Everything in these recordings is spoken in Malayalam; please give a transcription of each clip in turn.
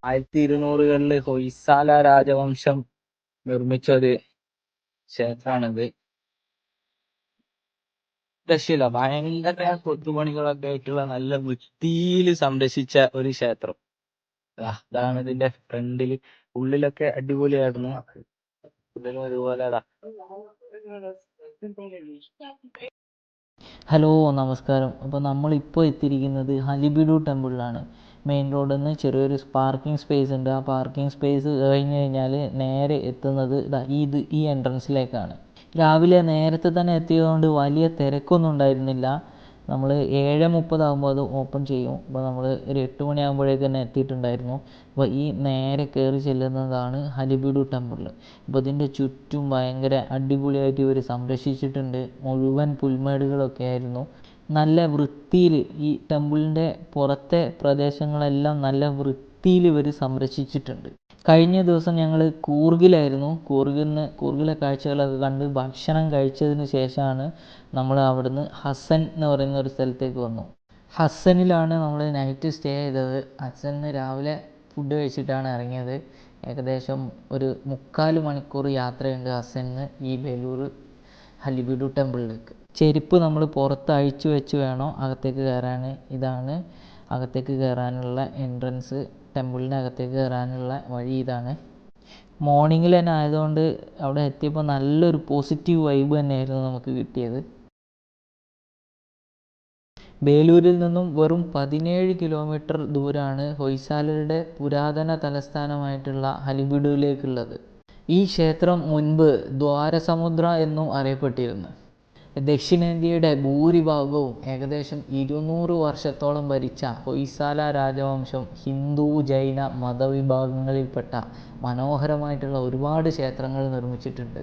1200-കളിൽ ഹൊയ്സാല രാജവംശം നിർമ്മിച്ച ഒരു ക്ഷേത്രമാണിത്. രക്ഷയില്ല, ഭയങ്കര കൊത്തുപണികളൊക്കെ ആയിട്ടുള്ള നല്ല വൃത്തിയിൽ സംരക്ഷിച്ച ഒരു ക്ഷേത്രം. ഇതാണ് ഇതിന്റെ ഫ്രണ്ടില്. ഉള്ളിലൊക്കെ അടിപൊളിയായിരുന്നു. ഉള്ളിലും അതുപോലെ. ഹലോ, നമസ്കാരം. അപ്പോൾ നമ്മളിപ്പോൾ എത്തിയിരിക്കുന്നത് ഹലിബിഡു ടെമ്പിളിലാണ്. മെയിൻ റോഡിൽ നിന്ന് ചെറിയൊരു പാർക്കിംഗ് സ്പേസ് ഉണ്ട്. ആ പാർക്കിംഗ് സ്പേസ് കഴിഞ്ഞ് കഴിഞ്ഞാൽ നേരെ എത്തുന്നത് ഈ എൻട്രൻസിലേക്കാണ്. രാവിലെ നേരത്തെ തന്നെ എത്തിയതുകൊണ്ട് വലിയ തിരക്കൊന്നും ഉണ്ടായിരുന്നില്ല. നമ്മൾ 7:30 ആകുമ്പോൾ അത് ഓപ്പൺ ചെയ്യും. അപ്പോൾ നമ്മൾ ഒരു 8 മണിയാകുമ്പോഴേക്ക് തന്നെ എത്തിയിട്ടുണ്ടായിരുന്നു. അപ്പോൾ ഈ നേരെ കയറി ചെല്ലുന്നതാണ് ഹലിബിഡു ടെമ്പിൾ. അപ്പോൾ ഇതിൻ്റെ ചുറ്റും ഭയങ്കര അടിപൊളിയായിട്ട് ഇവർ സംരക്ഷിച്ചിട്ടുണ്ട്. മുഴുവൻ പുൽമേടുകളൊക്കെ ആയിരുന്നു. നല്ല വൃത്തിയിൽ ഈ ടെമ്പിളിൻ്റെ പുറത്തെ പ്രദേശങ്ങളെല്ലാം നല്ല വൃത്തിയിൽ ഇവർ സംരക്ഷിച്ചിട്ടുണ്ട്. കഴിഞ്ഞ ദിവസം ഞങ്ങൾ കൂർഗിലായിരുന്നു. കൂർഗിലെ കാഴ്ചകളൊക്കെ കണ്ട് ഭക്ഷണം കഴിച്ചതിന് ശേഷമാണ് നമ്മൾ അവിടുന്ന് ഹസൻ എന്ന് പറയുന്ന ഒരു സ്ഥലത്തേക്ക് വന്നു. ഹസനിലാണ് നമ്മൾ നൈറ്റ് സ്റ്റേ ചെയ്തത്. ഹസനിൽ രാവിലെ ഫുഡ് കഴിച്ചിട്ടാണ് ഇറങ്ങിയത്. ഏകദേശം ഒരു 3/4 മണിക്കൂർ യാത്രയുണ്ട് ഹസനിൽ ഈ ബേലൂർ ഹലിബിഡു ടെമ്പിളിലേക്ക്. ചെരുപ്പ് നമ്മൾ പുറത്ത് അഴിച്ചു വെച്ച് വേണം അകത്തേക്ക് കയറാൻ. ഇതാണ് അകത്തേക്ക് കയറാനുള്ള എൻട്രൻസ്. ടെമ്പിളിൻ്റെ അകത്തേക്ക് കയറാനുള്ള വഴി ഇതാണ്. മോർണിംഗിൽ തന്നെ ആയതുകൊണ്ട് അവിടെ എത്തിയപ്പോൾ നല്ലൊരു പോസിറ്റീവ് വൈബ് തന്നെയായിരുന്നു നമുക്ക് കിട്ടിയത്. ബേലൂരിൽ നിന്നും വെറും 17 കിലോമീറ്റർ ദൂരമാണ് ഹൊയ്സാലയുടെ പുരാതന തലസ്ഥാനമായിട്ടുള്ള ഹലിബിഡുവിലേക്കുള്ളത്. ഈ ക്ഷേത്രം മുൻപ് ദ്വാരസമുദ്ര എന്നും അറിയപ്പെട്ടിരുന്നു. ദക്ഷിണേന്ത്യയുടെ ഭൂരിഭാഗവും ഏകദേശം 200 വർഷത്തോളം ഭരിച്ച ഹൊയ്സാല രാജവംശം ഹിന്ദു ജൈന മതവിഭാഗങ്ങളിൽപ്പെട്ട മനോഹരമായിട്ടുള്ള ഒരുപാട് ക്ഷേത്രങ്ങൾ നിർമ്മിച്ചിട്ടുണ്ട്.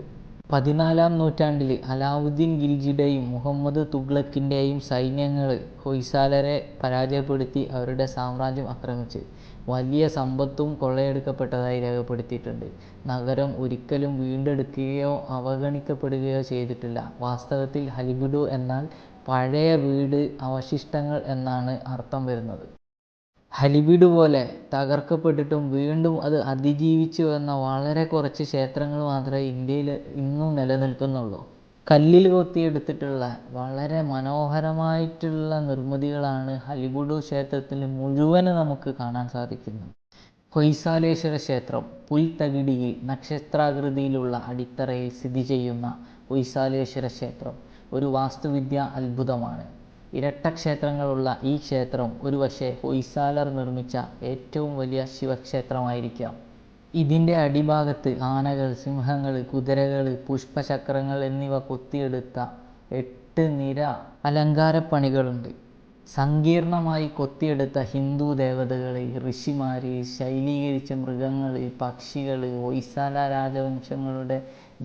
14-ാം നൂറ്റാണ്ടിൽ അലാവുദ്ദീൻ ഖിൽജിയുടെയും മുഹമ്മദ് തുഗ്ലക്കിൻ്റെയും സൈന്യങ്ങൾ ഹൊയ്സാലരെ പരാജയപ്പെടുത്തി അവരുടെ സാമ്രാജ്യം ആക്രമിച്ച് വലിയ സമ്പത്തും കൊള്ളയെടുക്കപ്പെട്ടതായി രേഖപ്പെടുത്തിയിട്ടുണ്ട്. നഗരം ഒരിക്കലും വീണ്ടെടുക്കുകയോ അവഗണിക്കപ്പെടുകയോ ചെയ്തിട്ടില്ല. വാസ്തവത്തിൽ ഹലിബിഡു എന്നാൽ പഴയ വീട് അവശിഷ്ടങ്ങൾ എന്നാണ് അർത്ഥം വരുന്നത്. ഹലിബിഡു പോലെ തകർക്കപ്പെട്ടിട്ടും വീണ്ടും അത് അതിജീവിച്ചു വന്ന വളരെ കുറച്ച് ക്ഷേത്രങ്ങൾ മാത്രമേ ഇന്ത്യയിൽ ഇന്നും നിലനിൽക്കുന്നുള്ളൂ. കല്ലിൽ കൊത്തിയെടുത്തിട്ടുള്ള വളരെ മനോഹരമായിട്ടുള്ള നിർമ്മിതികളാണ് ഹലിബിഡു ക്ഷേത്രത്തിൽ മുഴുവൻ നമുക്ക് കാണാൻ സാധിക്കുന്നത്. ഹൊയ്സാലേശ്വര ക്ഷേത്രം പുൽത്തകിടിയിൽ നക്ഷത്രാകൃതിയിലുള്ള അടിത്തറയിൽ സ്ഥിതി ചെയ്യുന്ന ഹൊയ്സാലേശ്വര ക്ഷേത്രം ഒരു വാസ്തുവിദ്യാ അത്ഭുതമാണ്. ഇരട്ട ക്ഷേത്രങ്ങളുള്ള ഈ ക്ഷേത്രം ഒരുപക്ഷെ ഹൊയ്സാലർ നിർമ്മിച്ച ഏറ്റവും വലിയ ശിവക്ഷേത്രമായിരിക്കാം. ഇതിൻ്റെ അടിഭാഗത്ത് ആനകൾ, സിംഹങ്ങൾ, കുതിരകൾ, പുഷ്പചക്രങ്ങൾ എന്നിവ കൊത്തിയെടുത്ത 8 നിര അലങ്കാരപ്പണികളുണ്ട്. സങ്കീർണമായി കൊത്തിയെടുത്ത ഹിന്ദു ദേവതകൾ, ഋഷിമാർ, ശൈലീകരിച്ച മൃഗങ്ങൾ, പക്ഷികൾ, ഹൊയ്സാല രാജവംശങ്ങളുടെ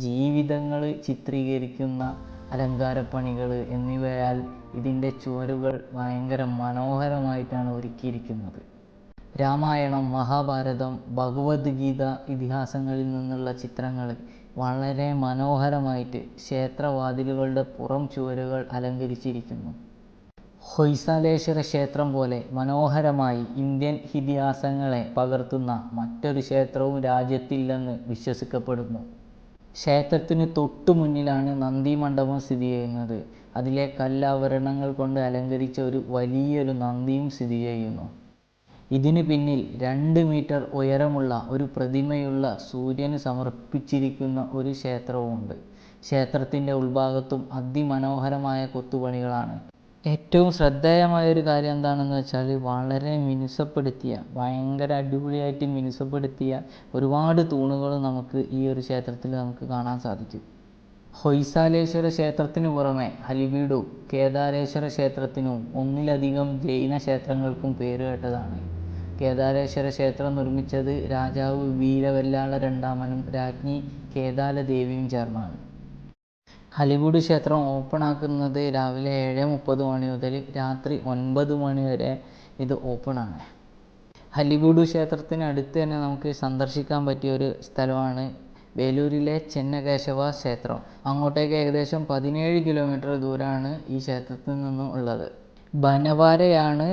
ജീവിതങ്ങൾ ചിത്രീകരിക്കുന്ന അലങ്കാരപ്പണികൾ എന്നിവയാൽ ഇതിൻ്റെ ചുവരുകൾ ഭയങ്കര മനോഹരമായിട്ടാണ് ഒരുക്കിയിരിക്കുന്നത്. രാമായണം, മഹാഭാരതം, ഭഗവത്ഗീത ഇതിഹാസങ്ങളിൽ നിന്നുള്ള ചിത്രങ്ങൾ വളരെ മനോഹരമായിട്ട് ക്ഷേത്രവാതിലുകളുടെ പുറം ചുവരുകൾ അലങ്കരിച്ചിരിക്കുന്നു. ഹൊയ്സാലേശ്വര ക്ഷേത്രം പോലെ മനോഹരമായി ഇന്ത്യൻ ഇതിഹാസങ്ങളെ പകർത്തുന്ന മറ്റൊരു ക്ഷേത്രവും രാജ്യത്തില്ലെന്ന് വിശ്വസിക്കപ്പെടുന്നു. ക്ഷേത്രത്തിന് തൊട്ടു മുന്നിലാണ് നന്ദി മണ്ഡപം സ്ഥിതി ചെയ്യുന്നത്. അതിലെ കല്ലാഭരണങ്ങൾ കൊണ്ട് അലങ്കരിച്ച ഒരു വലിയൊരു നന്ദിയും സ്ഥിതി ചെയ്യുന്നു. ഇതിന് പിന്നിൽ 2 മീറ്റർ ഉയരമുള്ള ഒരു പ്രതിമയുള്ള സൂര്യന് സമർപ്പിച്ചിരിക്കുന്ന ഒരു ക്ഷേത്രവുമുണ്ട്. ക്ഷേത്രത്തിൻ്റെ ഉൾഭാഗത്തും അതിമനോഹരമായ കൊത്തുപണികളാണ്. ഏറ്റവും ശ്രദ്ധേയമായൊരു കാര്യം എന്താണെന്ന് വെച്ചാൽ വളരെ മിനുസപ്പെടുത്തിയ, ഭയങ്കര അടിപൊളിയായിട്ട് മിനുസപ്പെടുത്തിയ ഒരുപാട് തൂണുകൾ നമുക്ക് ഈ ഒരു ക്ഷേത്രത്തിൽ നമുക്ക് കാണാൻ സാധിക്കും. ഹൊയ്സാലേശ്വര ക്ഷേത്രത്തിനു പുറമെ ഹലിബിഡു കേദാരേശ്വര ക്ഷേത്രത്തിനും ഒന്നിലധികം ജൈന ക്ഷേത്രങ്ങൾക്കും പേരുകേട്ടതാണ്. കേദാരേശ്വര ക്ഷേത്രം നിർമ്മിച്ചത് രാജാവ് വീരവല്ലാള രണ്ടാമനും രാജ്ഞി കേദാലദേവിയും ചേർന്നാണ്. ഹലിബിഡു ക്ഷേത്രം ഓപ്പൺ ആക്കുന്നത് രാവിലെ 7:30 മണി മുതൽ രാത്രി 9 മണി വരെ ഇത് ഓപ്പണാണ്. ഹലിബിഡു ക്ഷേത്രത്തിന് അടുത്ത് തന്നെ നമുക്ക് സന്ദർശിക്കാൻ പറ്റിയൊരു സ്ഥലമാണ് ബേലൂരിലെ ചെന്നകേശവ ക്ഷേത്രം. അങ്ങോട്ടേക്ക് ഏകദേശം 17 കിലോമീറ്റർ ദൂരമാണ് ഈ ക്ഷേത്രത്തിൽ നിന്നും ഉള്ളത്. ബനവാരയാണ്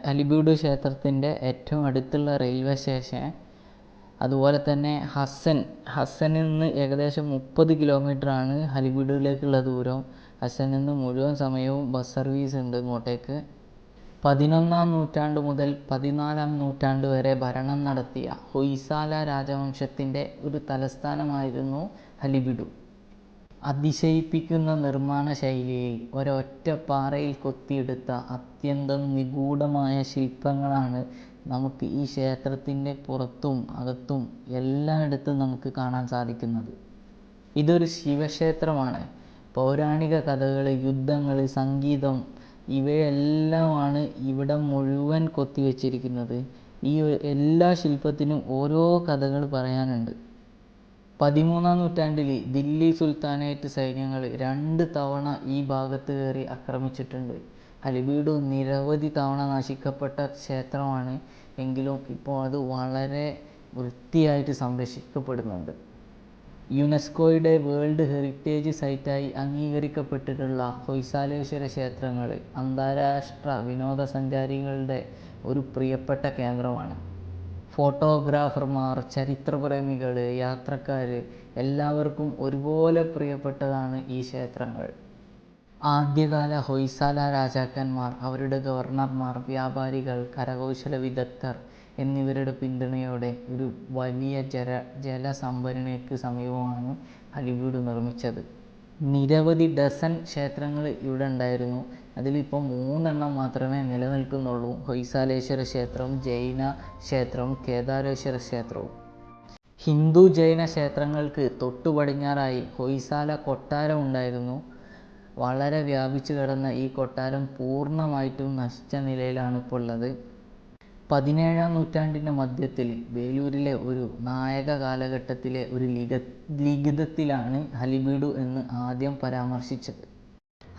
ഹലിബീഡു ക്ഷേത്രത്തിൻ്റെ ഏറ്റവും അടുത്തുള്ള റെയിൽവേ സ്റ്റേഷൻ. അതുപോലെ തന്നെ ഹസ്സനിൽ നിന്ന് ഏകദേശം 30 കിലോമീറ്ററാണ് ഹലിബീഡുവിലേക്കുള്ള ദൂരം. ഹസ്സനിൽ നിന്ന് മുഴുവൻ സമയവും ബസ് സർവീസ് ഉണ്ട് ഇങ്ങോട്ടേക്ക്. 11-ാം നൂറ്റാണ്ട് മുതൽ 14-ാം നൂറ്റാണ്ട് വരെ ഭരണം നടത്തിയ ഹൊയ്സാല രാജവംശത്തിൻ്റെ ഒരു തലസ്ഥാനമായിരുന്നു ഹലിബിഡു. അതിശയിപ്പിക്കുന്ന നിർമ്മാണ ശൈലിയിൽ ഒരൊറ്റ പാറയിൽ കൊത്തിയെടുത്ത അത്യന്തം നിഗൂഢമായ ശില്പങ്ങളാണ് നമുക്ക് ഈ ക്ഷേത്രത്തിൻ്റെ പുറത്തും അകത്തും എല്ലായിടത്തും നമുക്ക് കാണാൻ സാധിക്കുന്നത്. ഇതൊരു ശിവക്ഷേത്രമാണ്. പൗരാണിക കഥകൾ, യുദ്ധങ്ങൾ, സംഗീതം ഇവയെല്ലാമാണ് ഇവിടെ മുഴുവൻ കൊത്തിവെച്ചിരിക്കുന്നത്. ഈ എല്ലാ ശില്പത്തിനും ഓരോ കഥകൾ പറയാനുണ്ട്. 13-ാം നൂറ്റാണ്ടിൽ ദില്ലി സുൽത്താനേറ്റ് സൈന്യങ്ങൾ 2 തവണ ഈ ഭാഗത്ത് കയറി ആക്രമിച്ചിട്ടുണ്ട്. ഹലിബീഡു നിരവധി തവണ നശിക്കപ്പെട്ട ക്ഷേത്രമാണ്. എങ്കിലും ഇപ്പോൾ അത് വളരെ വൃത്തിയായിട്ട് സംരക്ഷിക്കപ്പെടുന്നുണ്ട്. യുനെസ്കോയുടെ വേൾഡ് ഹെറിറ്റേജ് സൈറ്റായി അംഗീകരിക്കപ്പെട്ടിട്ടുള്ള ഹൊയ്സാലേശ്വര ക്ഷേത്രങ്ങൾ അന്താരാഷ്ട്ര വിനോദസഞ്ചാരികളുടെ ഒരു പ്രിയപ്പെട്ട കേന്ദ്രമാണ്. ഫോട്ടോഗ്രാഫർമാർ, ചരിത്രപ്രേമികൾ, യാത്രക്കാർ എല്ലാവർക്കും ഒരുപോലെ പ്രിയപ്പെട്ടതാണ് ഈ ക്ഷേത്രങ്ങൾ. ആദ്യകാല ഹൊയ്സാല രാജാക്കന്മാർ, അവരുടെ ഗവർണർമാർ, വ്യാപാരികൾ, കരകൗശല വിദഗ്ധർ എന്നിവരുടെ പിന്തുണയോടെ ഒരു വലിയ ജലസംഭരണിക്ക് സമീപമാണ് ഹലിബീഡു നിർമ്മിച്ചത്. നിരവധി ഡസൻ ക്ഷേത്രങ്ങൾ ഇവിടെ ഉണ്ടായിരുന്നു. അതിലിപ്പോൾ 3 എണ്ണം മാത്രമേ നിലനിൽക്കുന്നുള്ളൂ. ഹൊയ്സാലേശ്വര ക്ഷേത്രം, ജൈന ക്ഷേത്രം, കേദാരേശ്വര ക്ഷേത്രവും. ഹിന്ദു ജൈന ക്ഷേത്രങ്ങൾക്ക് തൊട്ടു പടിഞ്ഞാറായി ഹൊയ്സാല കൊട്ടാരം ഉണ്ടായിരുന്നു. വളരെ വ്യാപിച്ചു കിടന്ന ഈ കൊട്ടാരം പൂർണ്ണമായിട്ടും നശിച്ച നിലയിലാണ് ഇപ്പോൾ ഉള്ളത്. 17-ാം നൂറ്റാണ്ടിൻ്റെ മധ്യത്തിൽ വേലൂരിലെ ഒരു നായക കാലഘട്ടത്തിലെ ഒരു ലിഖിതത്തിലാണ് ഹലിബീഡു എന്ന് ആദ്യം പരാമർശിച്ചത്.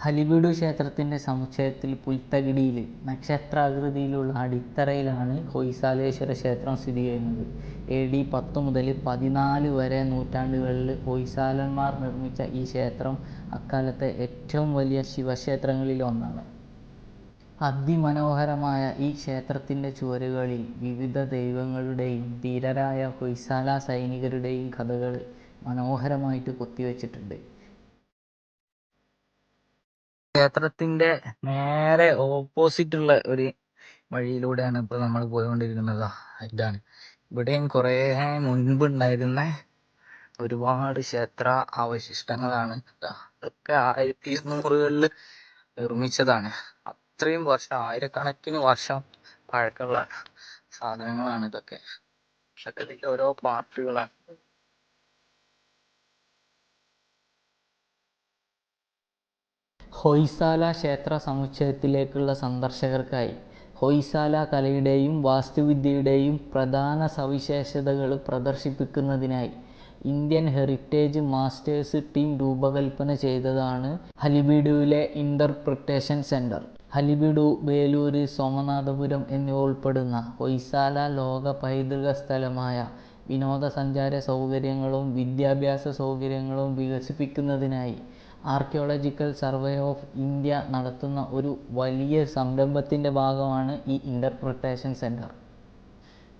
ഹലിബീഡു ക്ഷേത്രത്തിൻ്റെ സമുച്ചയത്തിൽ പുൽത്തകിടിയിൽ നക്ഷത്രാകൃതിയിലുള്ള അടിത്തറയിലാണ് ഹൊയ്സാലേശ്വര ക്ഷേത്രം സ്ഥിതി ചെയ്യുന്നത്. AD 10 മുതൽ 14 വരെ നൂറ്റാണ്ടുകളിൽ ഹൊയ്സാലന്മാർ നിർമ്മിച്ച ഈ ക്ഷേത്രം അക്കാലത്തെ ഏറ്റവും വലിയ ശിവക്ഷേത്രങ്ങളിൽ ഒന്നാണ്. അതിമനോഹരമായ ഈ ക്ഷേത്രത്തിൻ്റെ ചുവരുകളിൽ വിവിധ ദൈവങ്ങളുടെയും ധീരരായ ഹൊയ്സാല സൈനികരുടെയും കഥകൾ മനോഹരമായിട്ട് കൊത്തിവെച്ചിട്ടുണ്ട്. ക്ഷേത്രത്തിന്റെ നേരെ ഓപ്പോസിറ്റ് ഉള്ള ഒരു വഴിയിലൂടെയാണ് ഇപ്പോൾ നമ്മൾ പോയിക്കൊണ്ടിരിക്കുന്നത്. ഇതാണ്. ഇവിടെയും കുറേ മുൻപ് ഉണ്ടായിരുന്ന ഒരുപാട് ക്ഷേത്ര അവശിഷ്ടങ്ങളാണ്. ഇതൊക്കെ 1200-കളിൽ നിർമ്മിച്ചതാണ്. അത്രയും വർഷം, ആയിരക്കണക്കിന് വർഷം പഴക്കമുള്ള സാധനങ്ങളാണ് ഇതൊക്കെ. പക്ഷെ ഇതിന്റെ ഓരോ പാർട്ടുകളാണ്. ഹൊയ്സാല ക്ഷേത്ര സമുച്ചയത്തിലേക്കുള്ള സന്ദർശകർക്കായി ഹൊയ്സാല കലയുടെയും വാസ്തുവിദ്യയുടെയും പ്രധാന സവിശേഷതകൾ പ്രദർശിപ്പിക്കുന്നതിനായി ഇന്ത്യൻ ഹെറിറ്റേജ് മാസ്റ്റേഴ്സ് ടീം രൂപകൽപ്പന ചെയ്തതാണ് ഹലിബീഡുവിലെ ഇൻ്റർപ്രിറ്റേഷൻ സെൻറ്റർ. ഹലിബീഡു, വേലൂർ, സോമനാഥപുരം എന്നിവ ഉൾപ്പെടുന്ന ഹൊയ്സാല ലോക പൈതൃക സ്ഥലമായ വിനോദസഞ്ചാര സൗകര്യങ്ങളും വിദ്യാഭ്യാസ സൗകര്യങ്ങളും വികസിപ്പിക്കുന്നതിനായി ആർക്കിയോളജിക്കൽ സർവേ ഓഫ് ഇന്ത്യ നടത്തുന്ന ഒരു വലിയ സംരംഭത്തിൻ്റെ ഭാഗമാണ് ഈ ഇൻ്റർപ്രിറ്റേഷൻ സെൻറ്റർ.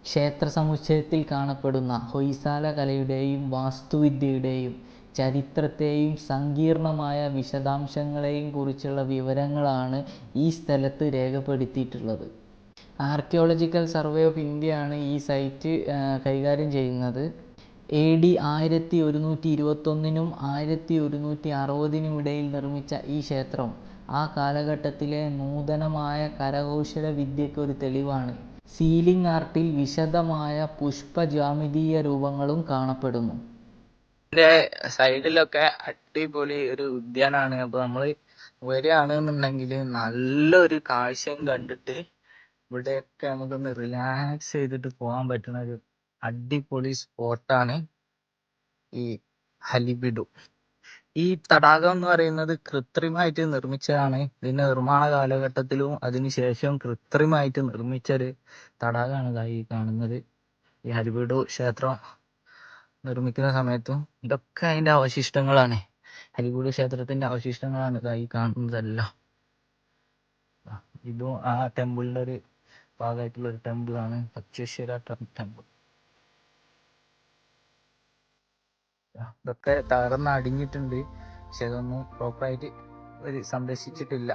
ക്ഷേത്ര സമുച്ചയത്തിൽ കാണപ്പെടുന്ന ഹൊയ്സാല കലയുടെയും വാസ്തുവിദ്യയുടെയും ചരിത്രത്തെയും സങ്കീർണമായ വിശദാംശങ്ങളെയും കുറിച്ചുള്ള വിവരങ്ങളാണ് ഈ സ്ഥലത്ത് രേഖപ്പെടുത്തിയിട്ടുള്ളത്. ആർക്കിയോളജിക്കൽ സർവേ ഓഫ് ഇന്ത്യയാണ് ഈ സൈറ്റ് കൈകാര്യം ചെയ്യുന്നത്. AD 1121-നും 1160-നും ഇടയിൽ നിർമ്മിച്ച ഈ ക്ഷേത്രം ആ കാലഘട്ടത്തിലെ നൂതനമായ കരകൗശല വിദ്യയ്ക്ക് ഒരു തെളിവാണ്. സീലിംഗ് ആർട്ടിൽ വിശദമായ പുഷ്പജാമിതീയ രൂപങ്ങളും കാണപ്പെടുന്നു. ഇതിന്റെ സൈഡിലൊക്കെ അടിപൊളി ഒരു ഉദ്യാനാണ്. അപ്പൊ നമ്മള് വരികയാണെന്നുണ്ടെങ്കിൽ നല്ലൊരു കാഴ്ചയും കണ്ടിട്ട് ഇവിടെയൊക്കെ നമുക്കൊന്ന് റിലാക്സ് ചെയ്തിട്ട് പോകാൻ പറ്റുന്ന ഒരു അടിപൊളി സ്പോട്ടാണ് ഈ ഹലിബിഡു. ഈ തടാകം എന്ന് പറയുന്നത് കൃത്രിമമായിട്ട് നിർമ്മിച്ചതാണ്. ഇതിന്റെ നിർമ്മാണ കാലഘട്ടത്തിലും അതിനുശേഷം കൃത്രിമമായിട്ട് നിർമ്മിച്ചൊരു തടാകമാണ് ഈ കാണുന്നത്. ഈ ഹലിബിഡു ക്ഷേത്രം നിർമ്മിക്കുന്ന സമയത്തും ഇതൊക്കെ അതിന്റെ അവശിഷ്ടങ്ങളാണ്. ഹലിബിഡു ക്ഷേത്രത്തിന്റെ അവശിഷ്ടങ്ങളാണ് ഈ കാണുന്നതെല്ലാം. ഇതും ആ ടെമ്പിളിന്റെ ഒരു ഭാഗമായിട്ടുള്ള ഒരു ടെമ്പിൾ ആണ് പച്ചേശ്വര ടെമ്പിൾ. ഇതൊക്കെ തകർന്ന് അടിഞ്ഞിട്ടുണ്ട്, പക്ഷെ ഇതൊന്നും പ്രോപ്പറായിട്ട് സംരക്ഷിച്ചിട്ടില്ല.